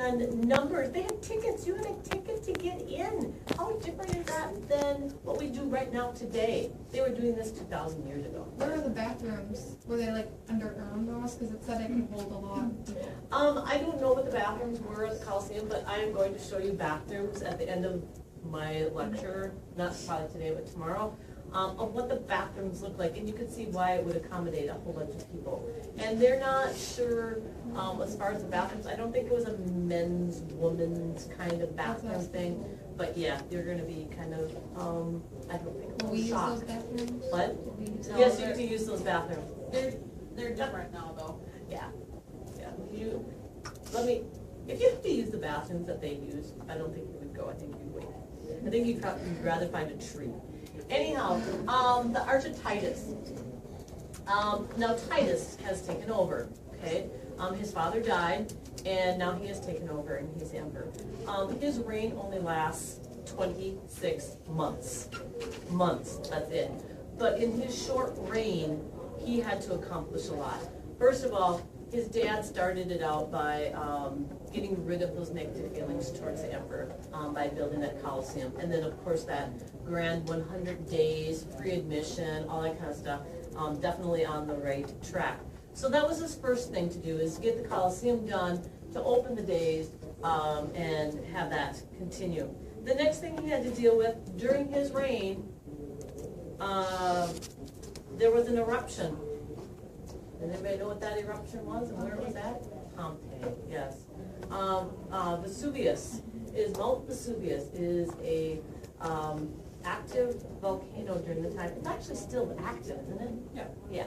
And numbers, they had tickets, you had a ticket to get in. How different is that than what we do right now today? They were doing this 2,000 years ago. Where are the bathrooms? Were they like underground almost? Because it said it could hold a lot. I don't know what the bathrooms were at the Coliseum, but I am going to show you bathrooms at the end of my lecture, not probably today, but tomorrow, of what the bathrooms look like, and you can see why it would accommodate a whole bunch of people. And they're not sure, as far as the bathrooms, I don't think it was a men's, woman's kind of bathroom thing, but yeah, you're gonna be kind of, I don't think, Will we use shocked. those bathrooms? What? No, Yes, you get to use those bathrooms. They're different now, though. Yeah, yeah, if you have to use the bathrooms that they use, I don't think you would go, I think you'd wait. I think you'd rather find a tree. Anyhow, the Arch of Titus. Now Titus has taken over, okay? His father died, and now he has taken over, and he's emperor. His reign only lasts 26 months. That's it. But in his short reign, he had to accomplish a lot. First of all, his dad started it out by getting rid of those negative feelings towards the emperor by building that Colosseum. And then, of course, that grand 100 days, free admission, all that kind of stuff, definitely on the right track. So that was his first thing to do, is get the Colosseum done, to open the days, and have that continue. The next thing he had to deal with during his reign, there was an eruption. Does anybody know what that eruption was and where it was at? Pompeii, yes. Mount Vesuvius is a active volcano during the time. It's actually still active, isn't it? Yeah. Yeah.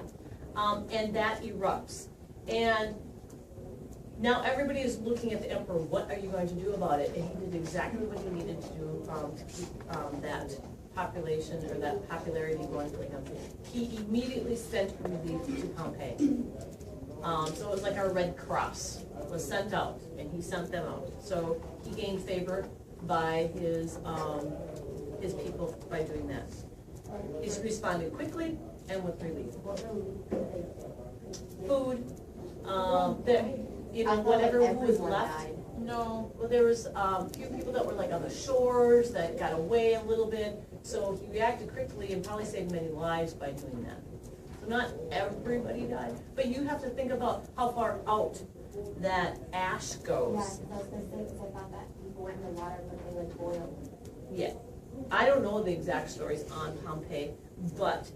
And that erupts. And now everybody is looking at the emperor. What are you going to do about it? And he did exactly what he needed to do to keep that population or that popularity going for him. He immediately sent relief to Pompeii. So it was like our Red Cross was sent out, and he sent them out. So he gained favor by his people by doing that. He's responded quickly and with relief. Food, whatever who was left. No, well, there was a few people that were like on the shores that got away a little bit. So he reacted quickly and probably saved many lives by doing that. So not everybody died, but you have to think about how far out that ash goes. Yeah, because I was gonna say, because I thought that people went in the water, but they would boil. Yeah, I don't know the exact stories on Pompeii, but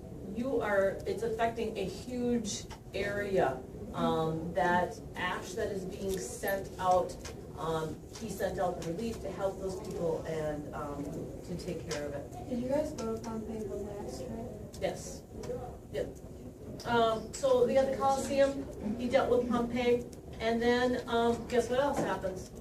it's affecting a huge area. That ash that is being sent out, he sent out the relief to help those people and to take care of it. Did you guys go to Pompeii for last trip? Yes. Yep. So we got the Colosseum, he dealt with Pompeii, and then guess what else happens?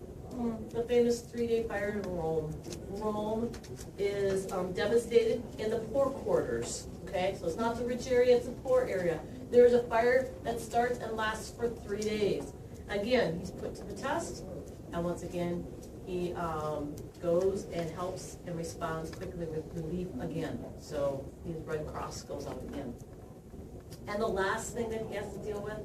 The famous 3-day fire in Rome. Rome is devastated in the poor quarters, okay? So it's not the rich area, it's the poor area. There's a fire that starts and lasts for 3 days. Again, he's put to the test, and once again, he goes and helps and responds quickly with relief again. So his Red Cross goes out again. And the last thing that he has to deal with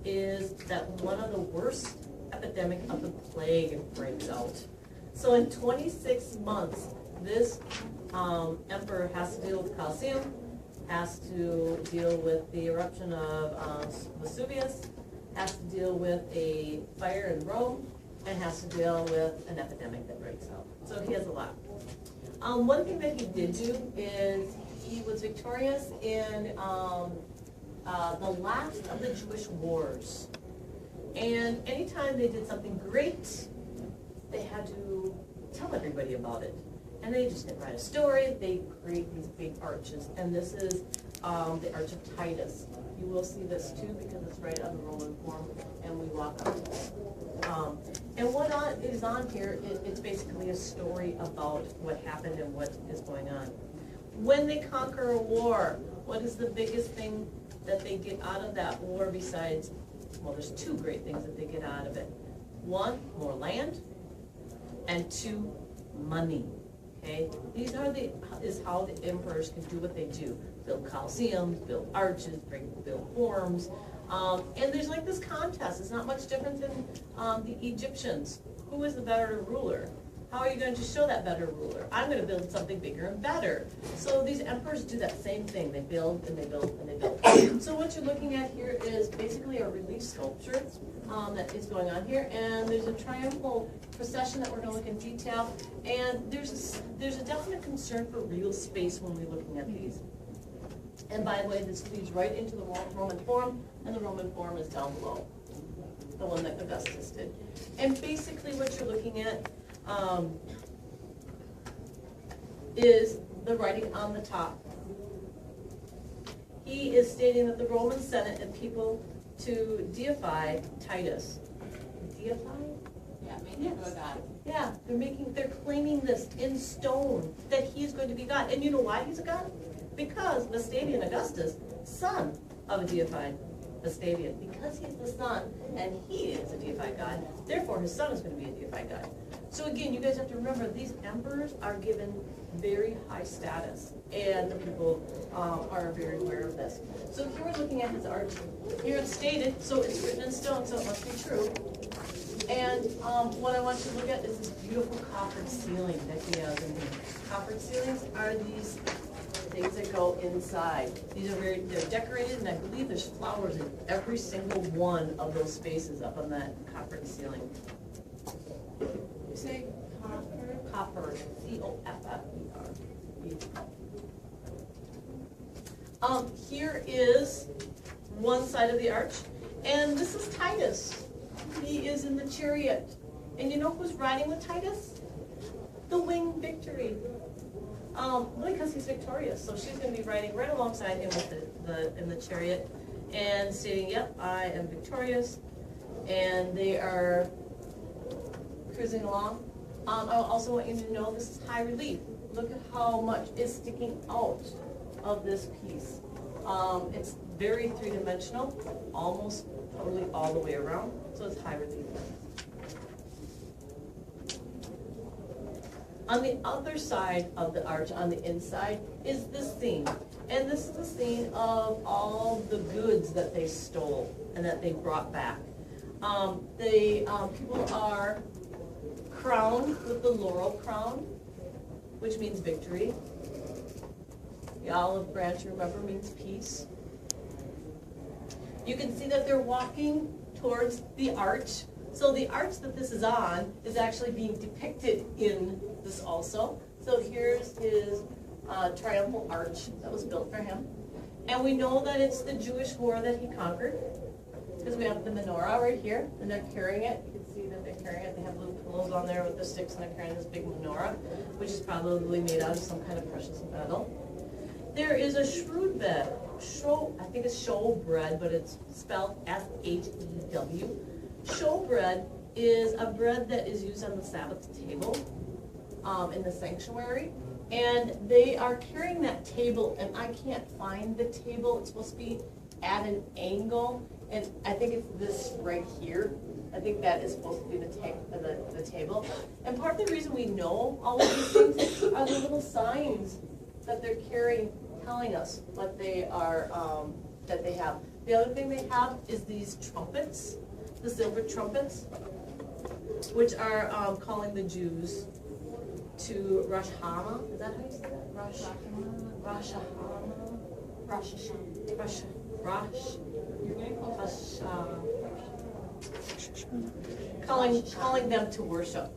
is that one of the worst epidemic of the plague breaks out. So in 26 months, this emperor has to deal with the Colosseum, has to deal with the eruption of Vesuvius, has to deal with a fire in Rome, and has to deal with an epidemic that breaks out. So he has a lot. One thing that he did do is he was victorious in the last of the Jewish wars. And anytime they did something great, they had to tell everybody about it. And they just didn't write a story, they create these big arches. And this is the Arch of Titus. You will see this too because it's right on the Roman Forum, and we walk up to it. And what is on here, it's basically a story about what happened and what is going on. When they conquer a war, what is the biggest thing that they get out of that war besides, well, there's two great things that they get out of it. One, more land, and two, money. Okay, these is how the emperors can do what they do: build coliseums, build arches, build forums, and there's like this contest. It's not much different than the Egyptians. who is the better ruler? How are you going to show that better ruler? I'm going to build something bigger and better. So these emperors do that same thing. They build and they build and they build. So what you're looking at here is basically a relief sculpture that is going on here. And there's a triumphal procession that we're going to look in detail. And there's a definite concern for real space when we're looking at these. And by the way, this leads right into the Roman Forum, and the Roman Forum is down below, the one that Augustus did. And basically what you're looking at is the writing on the top. He is stating that the Roman Senate and people to deify Titus. Deify? Yeah, make him a god. Yeah, they're claiming this in stone, that he's going to be God. And you know why he's a god? Because Vespasian Augustus, son of a deified Vespasian, because he's the son and he is a deified god, therefore his son is going to be a deified god. So again, you guys have to remember, these emperors are given very high status, and the people are very aware of this. So here we're looking at his arch. Here it's stated, so it's written in stone, so it must be true. And what I want you to look at is this beautiful coffered ceiling that he has in here. Coffered ceilings are these things that go inside. These are they're decorated, and I believe there's flowers in every single one of those spaces up on that coffered ceiling. You say coffer? Coffer, C-O-F-F-E-R. Here is one side of the arch, and this is Titus. He is in the chariot. And you know who's riding with Titus? The winged Victory. Because he's victorious, so she's going to be riding right alongside him with in the chariot, and stating, "Yep, I am victorious." And they are cruising along. I also want you to know this is high relief. Look at how much is sticking out of this piece. It's very three-dimensional, almost totally all the way around, so it's high relief. On the other side of the arch, on the inside, is this scene. And this is the scene of all the goods that they stole and that they brought back. People are crowned with the laurel crown, which means victory. The olive branch, remember, means peace. You can see that they're walking towards the arch. So the arch that this is on is actually being depicted in this also. So here's his triumphal arch that was built for him. And we know that it's the Jewish war that he conquered, because we have the menorah right here, and they're carrying it. You can see that they're carrying it. They have little pillows on there with the sticks, and they're carrying this big menorah, which is probably made out of some kind of precious metal. There is a shrewd bed. I think it's showbread, but it's spelled S-H-E-W. Showbread is a bread that is used on the Sabbath table in the sanctuary. And they are carrying that table, and I can't find the table. It's supposed to be at an angle, and I think it's this right here. I think that is supposed to be the table. And part of the reason we know all of these things are the little signs that they're carrying, telling us what they are, that they have. The other thing they have is these trumpets, the silver trumpets, which are calling the Jews to Rosh Hashanah. Is that how you say that? Rosh Hashanah. Calling them to worship.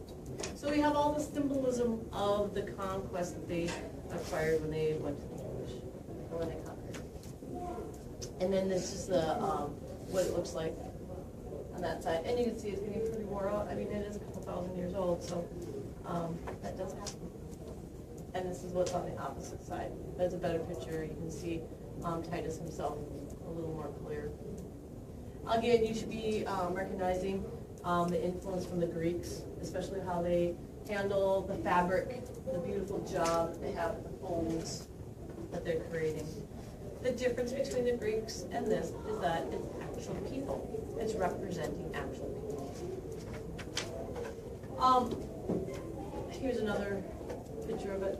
So we have all the symbolism of the conquest that they acquired when they went to the Jewish, when they conquered. And then this is the what it looks like on that side. And you can see it's getting pretty wore out. I mean, it is a couple thousand years old, so that does happen. And this is what's on the opposite side. That's a better picture. You can see Titus himself a little more clear. Again, you should be recognizing the influence from the Greeks, especially how they handle the fabric, the beautiful job that they have with the folds that they're creating. The difference between the Greeks and this is that it's actual people. It's representing actual people. Here's another picture of it.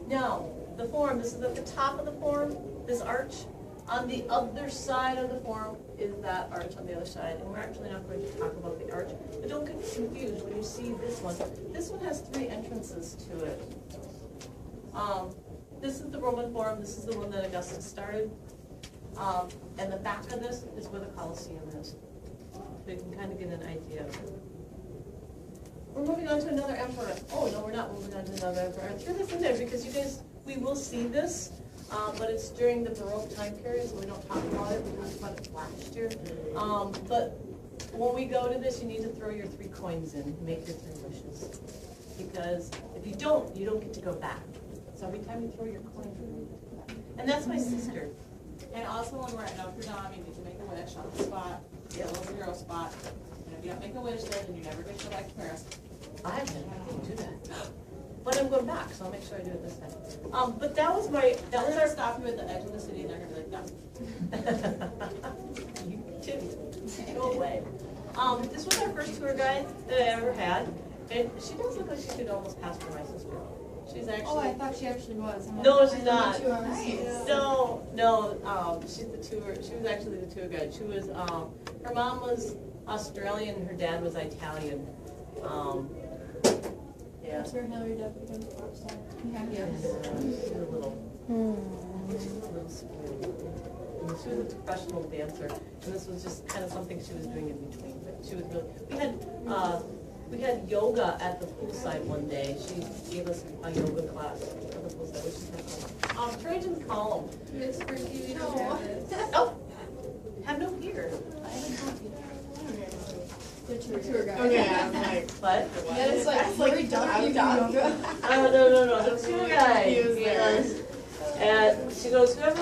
Now, this is at the top of the forum, this arch. On the other side of the forum is that arch on the other side, and we're actually not going to talk about the arch. But don't get confused when you see this one. This one has 3 entrances to it. This is the Roman Forum, this is the one that Augustus started. And the back of this is where the Colosseum is. So you can kind of get an idea of it. We're moving on to another emperor. Oh, no, we're not moving on to another emperor. I threw this in there because you guys, we will see this, but it's during the Baroque time period, so we don't talk about it. We talked about it last year. But when we go to this, you need to throw your 3 coins in, make your 3 wishes. Because if you don't get to go back. So every time you throw your coin, you get to go back. And that's my sister. And also when we're at Notre Dame, you need to make a wish on the spot, the little 0 spot. And if you don't make a wish there, then you never get to like Paris. I didn't do that. But I'm going back, so I'll make sure I do it this time. But that was my, that They're was gonna our. stop you at the edge of the city and they're gonna be like, no. You didn't. Go away. This was our first tour guide that I ever had, and she does look like she could almost pass for my sister. She's Oh, I actually, thought she actually was. I'm like, No, I she's know not. the two I was seeing. no, she's the tour, she was actually the tour guide. She was, her mom was Australian, and her dad was Italian. Yeah. That's where Hillary Duff becomes a pop star. Yeah. She's a little, she's a little spoiled. She was a professional dancer, and this was just kind of something she was doing in between, but she was really, we had yoga at the poolside one day. She gave us a yoga class at the poolside, which is kind of fun. Trajan's column. Miss Hernke, we No. don't have this. Oh, have no fear. The tour guide. Okay, I'm like, But, Yeah, it's like Hillary Duff, you do yoga. no, the tour guide. He was there. And she goes, whoever